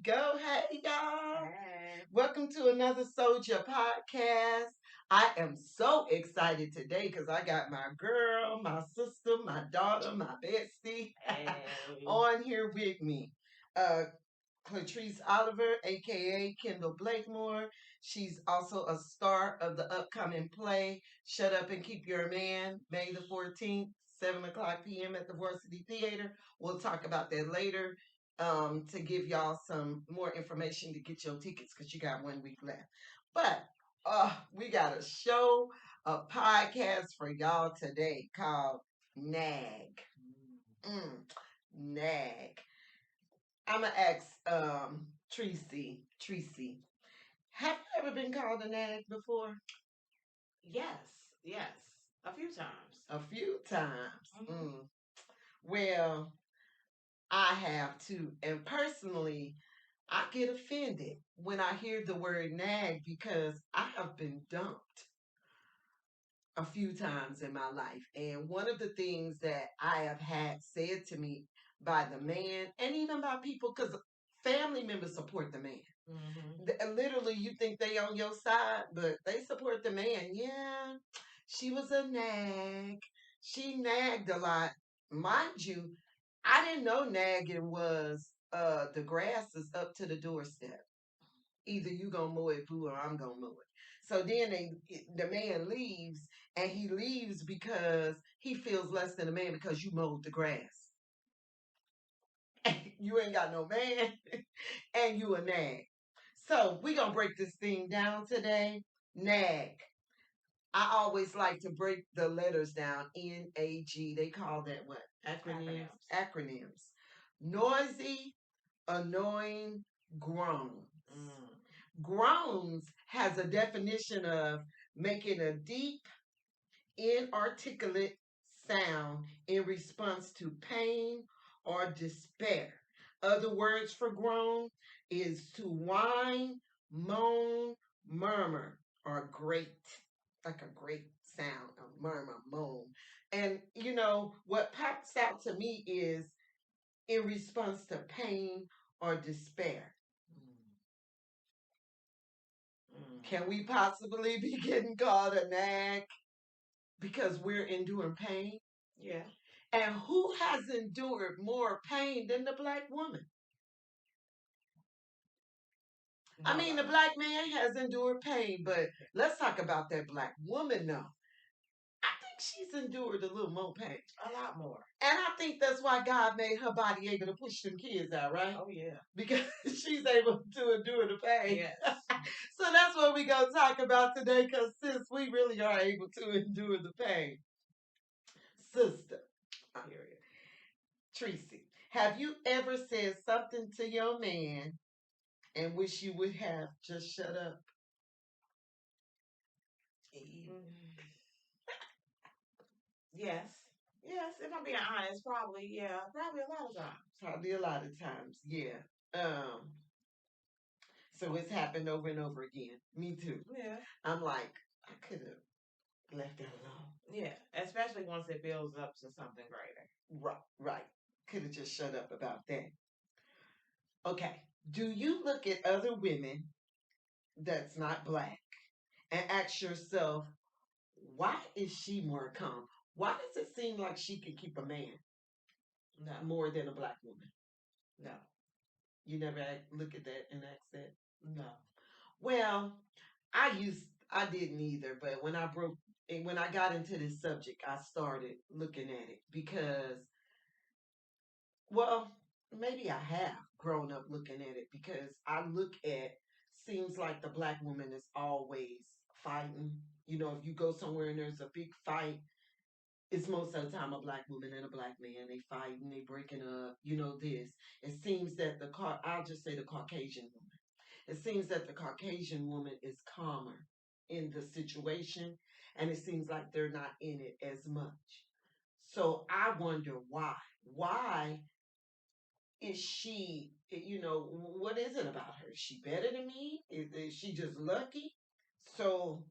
we go. Hey, y'all. Hey. Welcome to another Soljah podcast. I am so excited today because I got my girl, my sister, my daughter, my bestie Hey. on here with me. Uh, Tricey Oliver, aka Kyndall Blakemore. She's also a star of the upcoming play Shut Up and Keep Your Man, May the 14th, 7 o'clock p.m. at the Varsity Theater. We'll talk about that later to give y'all some more information to get your tickets because you got 1 week left. But we got a show, a podcast for y'all today called Nag. Nag. I'm gonna ask Tricey. Have you ever been called a nag before? Yes. A few times. A few times. Mhm. Well, I have too. And personally, I get offended when I hear the word nag because I have been dumped a few times in my life. And one of the things that I have had said to me by the man and even by people, because family members support the man. Literally, you think they on your side, but they support the man. Yeah, she was a nag. She nagged a lot. Mind you, I didn't know nagging was the grass is up to the doorstep. Either you gonna mow it, boo, or I'm gonna mow it. So then the man leaves, and he leaves because he feels less than a man because you mowed the grass. You ain't got no man, and you a nag. So we gonna break this thing down today. Nag. I always like to break the letters down. N.A.G. They call that what? Acronyms. Acronyms. Noisy, annoying, groans. Groans has a definition of making a deep, inarticulate sound in response to pain or despair. Other words for groan is to whine, moan, murmur, or grate, like a great sound, a murmur, moan. And you know, what pops out to me is in response to pain or despair. Can we possibly be getting called a nag because we're enduring pain? Yeah. And who has endured more pain than the black woman? I mean, the black man has endured pain, but let's talk about that black woman now. I think she's endured a little more pain. A lot more. And I think that's why God made her body able to push them kids out, right? Oh, yeah. Because she's able to endure the pain. Yes. So that's what we're going to talk about today, because since we really are able to endure the pain. Sister, I hear you. Tricey, have you ever said something to your man and wish you would have just shut up? Yes. Yes, if I'm being honest, probably, yeah. Probably a lot of times. Probably a lot of times, yeah. So it's happened over and over again. Me too. Yeah. I'm like, I could have left that alone. Yeah, especially once it builds up to something greater. Right. Could have just shut up about that. Okay. Do you look at other women that's not black and ask yourself, why is she more calm? Why does it seem like she can keep a man No. more than a black woman? No. You never look at that and ask that? No. Well, I didn't either, but when I got into this subject, I started looking at it because, well, maybe I have grown up looking at it because I look at, seems like the black woman is always fighting. You know, if you go somewhere and there's a big fight, it's most of the time a black woman and a black man. They fighting, they breaking up, you know, this. It seems that I'll just say the Caucasian woman. It seems that the Caucasian woman is calmer in the situation, and it seems like they're not in it as much. So I wonder why. Why is she, you know, what is it about her? Is she better than me? Is she just lucky? So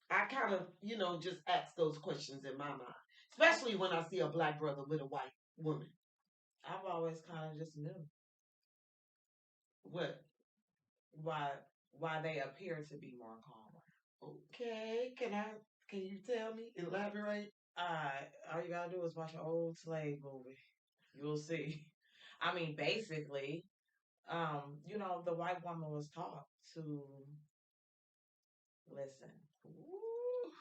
I kind of, you know, just ask those questions in my mind, especially when I see a black brother with a white woman. I've always kind of just knew. What? Why why they appear to be more calmer. Okay. Can you tell me? Elaborate? All you gotta do is watch an old slave movie. You'll see. I mean, basically, the white woman was taught to listen.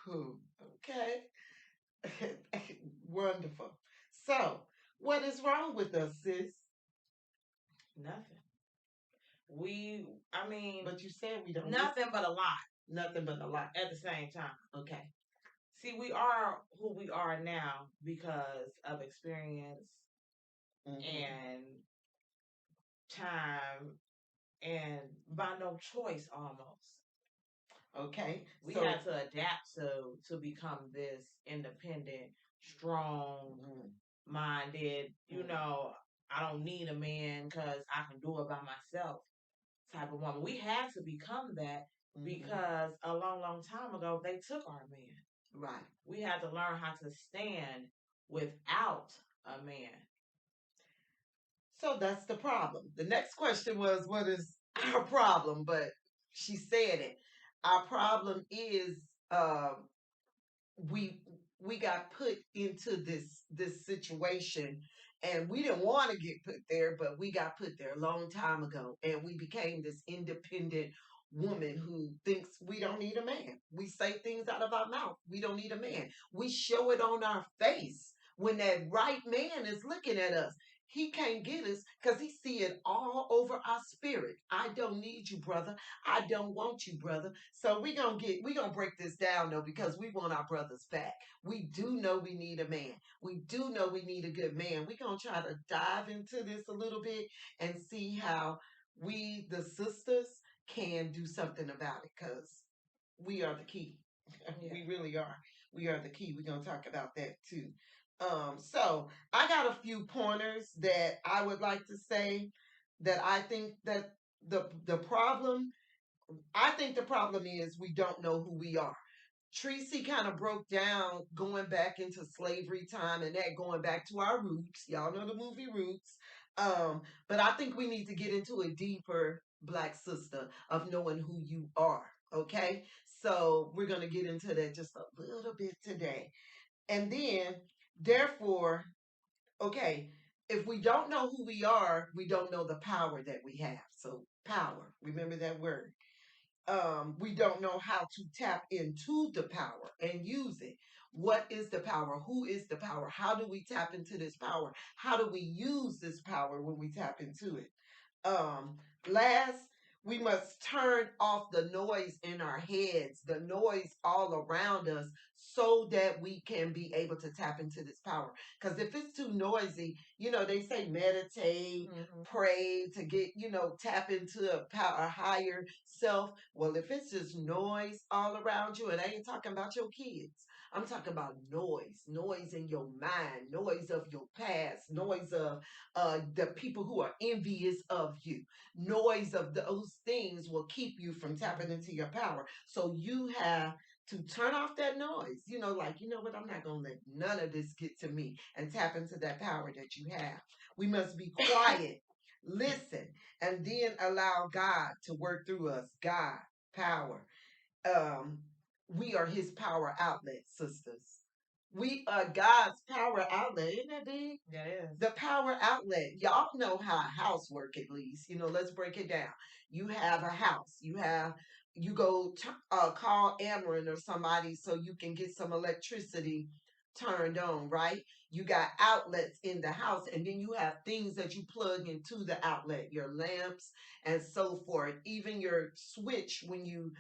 Ooh, okay. Wonderful. So, what is wrong with us, sis? Nothing. I mean, But you said we don't nothing listen. but a lot Nothing but a lot. at the same time. Okay. See, we are who we are now because of experience Mm-hmm. and time and by no choice almost. Okay. We So, had to adapt to become this independent, strong mm, minded, mm, I don't need a man because I can do it by myself type of woman. We had to become that mm-hmm. because a long, long time ago they took our man. Right. We had to learn how to stand without a man. So that's the problem. The next question was, what is our problem? But she said it. Our problem is we we got put into this situation, and we didn't want to get put there, but we got put there a long time ago, and we became this independent woman who thinks we don't need a man. We say things out of our mouth. We don't need a man. We show it on our face when that right man is looking at us. He can't get us because he see it all over our spirit. I don't need you, brother. I don't want you, brother. So we gonna break this down though, because we want our brothers back. We do know we need a man. We do know we need a good man. We're gonna try to dive into this a little bit and see how we, the sisters, can do something about it, because we are the key. Yeah. We really are. We are the key. We're gonna talk about that too. So I got a few pointers that I would like to say that I think that the problem I think the problem is we don't know who we are. Tricey kind of broke down going back into slavery time and that going back to our roots. Y'all know the movie Roots. But I think we need to get into a deeper black sister of knowing who you are. Okay. So we're going to get into that just a little bit today. And then, therefore, okay, if we don't know who we are, we don't know the power that we have. So, power, remember that word. We don't know how to tap into the power and use it. What is the power? Who is the power? How do we tap into this power? How do we use this power when we tap into it? Um, Last, we must turn off the noise in our heads, the noise all around us, so that we can be able to tap into this power. Because if it's too noisy, they say meditate, pray to get, tap into a higher self. Well, if it's just noise all around you, and I ain't talking about your kids. I'm talking about noise in your mind, noise of your past, noise of the people who are envious of you. Noise of those things will keep you from tapping into your power. So you have to turn off that noise. Like, you know what? I'm not going to let none of this get to me, and tap into that power that you have. We must be quiet, listen, and then allow God to work through us. God, power. Um, we are his power outlet, sisters. We are God's power outlet. Isn't that big? That is. The power outlet. Y'all know how a house work, at least. Let's break it down. You have a house. You go call Ameren or somebody so you can get some electricity turned on, right? You got outlets in the house, and then you have things that you plug into the outlet, your lamps and so forth. Even your switch, when you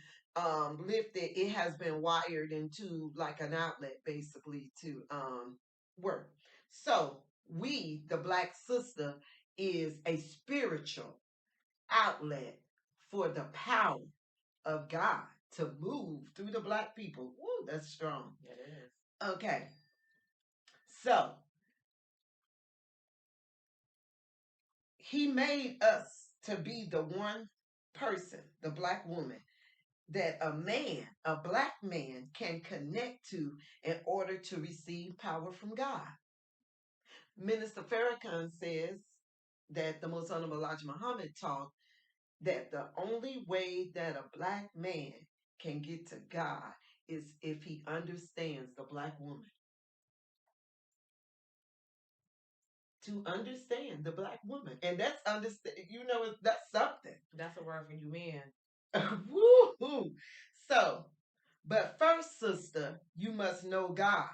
lift it, it has been wired into like an outlet basically to work. So we, the black sister, is a spiritual outlet for the power of God to move through the black people. Woo, that's strong. It is. Okay. So he made us to be the one person, the black woman, that a black man, can connect to in order to receive power from God. Minister Farrakhan says that the Most Honorable Elijah Muhammad taught that the only way that a black man can get to God is if he understands the black woman. To understand the black woman. And that's understand, that's something. That's a word for you men. Woo-hoo. So, but first, sister, you must know God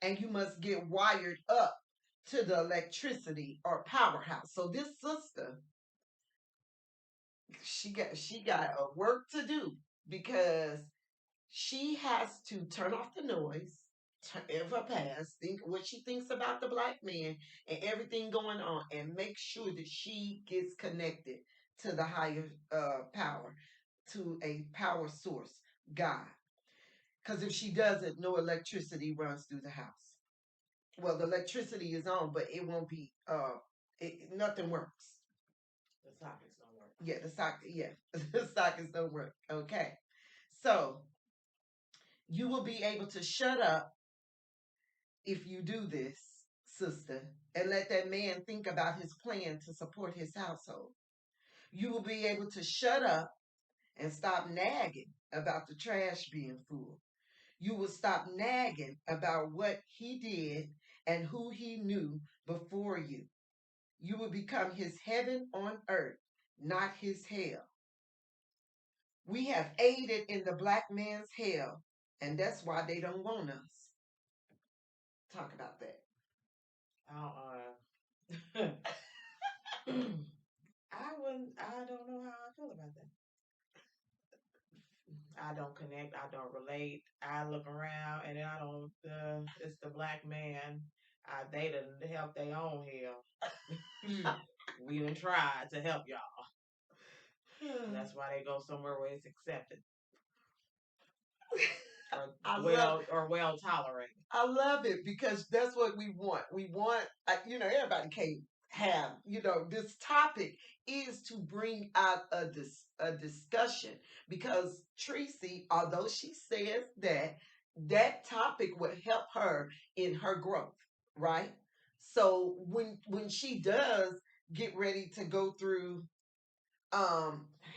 and you must get wired up to the electricity or powerhouse. So this sister, she got a work to do because she has to turn off the noise of her past, think what she thinks about the black man and everything going on, and make sure that she gets connected to the higher power, to a power source, God. Because if she doesn't, no electricity runs through the house. Well, the electricity is on, but it won't be. Nothing works. The sockets don't work. Yeah, the socket. Yeah, the sockets don't work. Okay, so you will be able to shut up if you do this, sister, and let that man think about his plan to support his household. You will be able to shut up and stop nagging about the trash being full. You will stop nagging about what he did and who he knew before you. You will become his heaven on earth, not his hell. We have aided in the black man's hell, and that's why they don't want us. Talk about that. I don't know how I feel about that. I don't connect. I don't relate. I look around and then I don't. It's the black man. They done help their own hell. We done tried to help y'all. That's why they go somewhere where it's accepted or well tolerated. I love it because that's what we want. We want, everybody can't have, this topic is to bring out a discussion because Tricey, although she says that that topic would help her in her growth, right? So when she does get ready to go through, hey,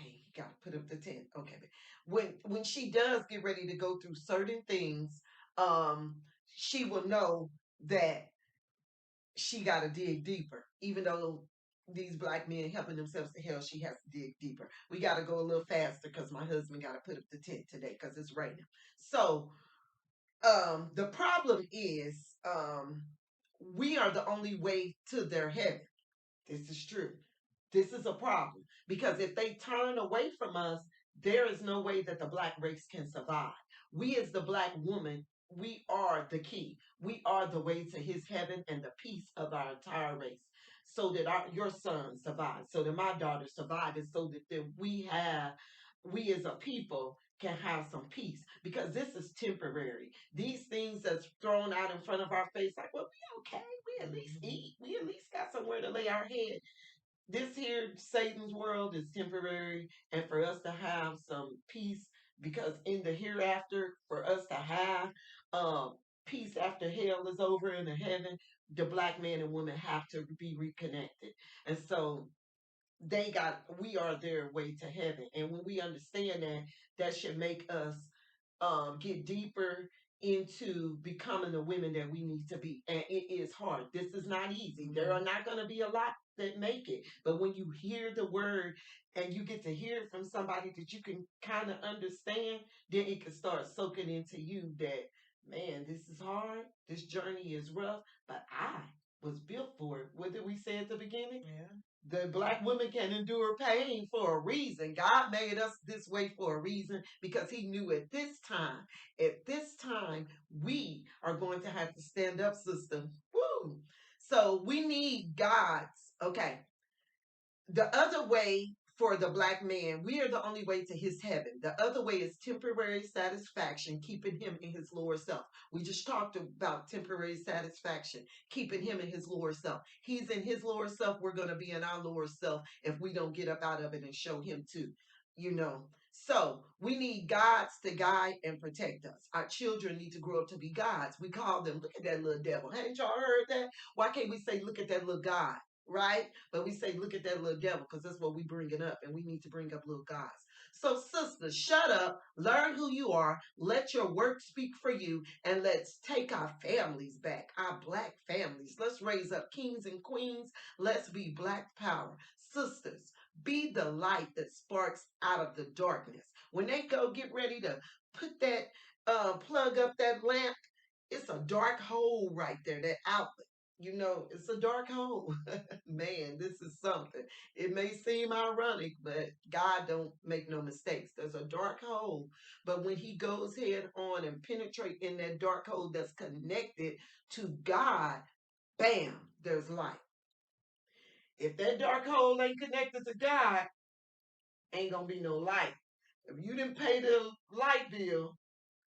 you gotta put up the tent, okay? When she does get ready to go through certain things, um, she will know that she got to dig deeper. Even though these black men helping themselves to hell, she has to dig deeper. We got to go a little faster because my husband got to put up the tent today because it's raining. So the problem is we are the only way to their heaven. This is true. This is a problem because if they turn away from us, there is no way that the black race can survive. We, as the black woman, we are the key. We are the way to his heaven and the peace of our entire race. So that your son survives, so that my daughter survives, and so that we as a people can have some peace because this is temporary. These things that's thrown out in front of our face, like, well, we okay. We at least eat. We at least got somewhere to lay our head. This here Satan's world is temporary, and for us to have some peace, because in the hereafter, for us to have peace after hell is over in the heaven, the black man and woman have to be reconnected. And so we are their way to heaven. And when we understand that, that should make us get deeper into becoming the women that we need to be. And it is hard. This is not easy. There are not going to be a lot that make it. But when you hear the word and you get to hear it from somebody that you can kind of understand, then it can start soaking into you that, man, this is hard. This journey is rough, but I was built for it. What did we say at the beginning? Yeah. The black women can endure pain for a reason. God made us this way for a reason because he knew at this time, we are going to have to stand up, sister. Woo! So we need God's, okay. The other way for the black man, we are the only way to his heaven. The other way is temporary satisfaction, keeping him in his lower self. We just talked about temporary satisfaction, keeping him in his lower self. He's in his lower self. We're going to be in our lower self if we don't get up out of it and show him too, you know. So we need gods to guide and protect us. Our children need to grow up to be gods. We call them, look at that little devil. Haven't y'all heard that? Why can't we say, look at that little God? right? But we say, look at that little devil, because that's what we bringing up, and we need to bring up little gods. So, sisters, shut up, learn who you are, let your work speak for you, and let's take our families back, our black families. Let's raise up kings and queens. Let's be black power. Sisters, be the light that sparks out of the darkness. When they go get ready to put that plug up that lamp, it's a dark hole right there, that outlet. It's a dark hole. Man, this is something. It may seem ironic, but God don't make no mistakes. There's a dark hole, but when he goes head on and penetrate in that dark hole that's connected to God, bam, there's light. If that dark hole ain't connected to God, ain't gonna be no light. If you didn't pay the light bill,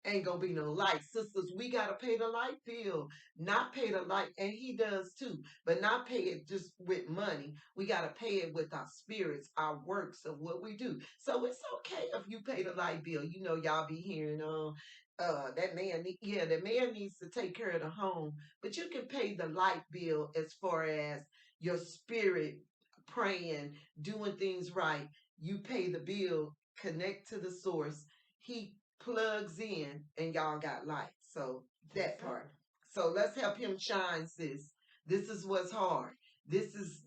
ain't gonna be no light. Sisters, we gotta pay the light bill, not pay the light, and he does too, but not pay it just with money. We gotta pay it with our spirits, our works of what we do. So it's okay if you pay the light bill. Y'all be hearing, that man, yeah, the man needs to take care of the home, but you can pay the light bill as far as your spirit praying, doing things right. You pay the bill, connect to the source. He plugs in and y'all got light. So that part. So let's help him shine, sis. This is what's hard. This is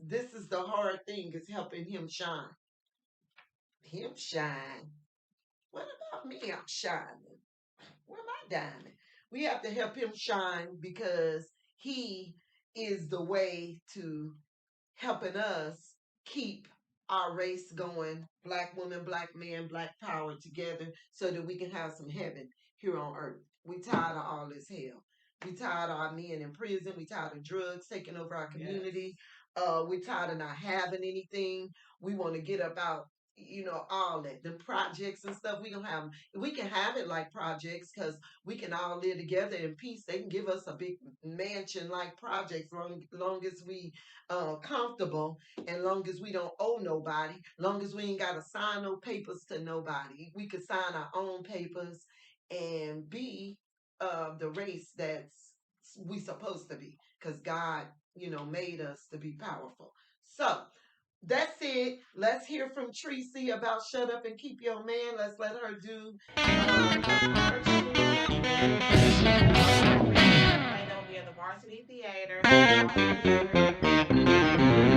the hard thing, is helping him shine. Him shine. What about me? I'm shining. Where my diamond? We have to help him shine because he is the way to helping us keep our race going, black women, black men, black power together, so that we can have some heaven here on earth. We tired of all this hell. We tired of our men in prison. We tired of drugs taking over our community. We tired of not having anything. We want to get up out, all that. The projects and stuff, we can have it like projects, because we can all live together in peace. They can give us a big mansion like projects, long as we comfortable, and long as we don't owe nobody, long as we ain't got to sign no papers to nobody. We could sign our own papers and be the race that's we supposed to be, because God, made us to be powerful. So that's it. Let's hear from Tricey about shut up and keep your man. Let's let her do her part. She do it much better. Played over here at the Varsity Theater. So y'all enjoy.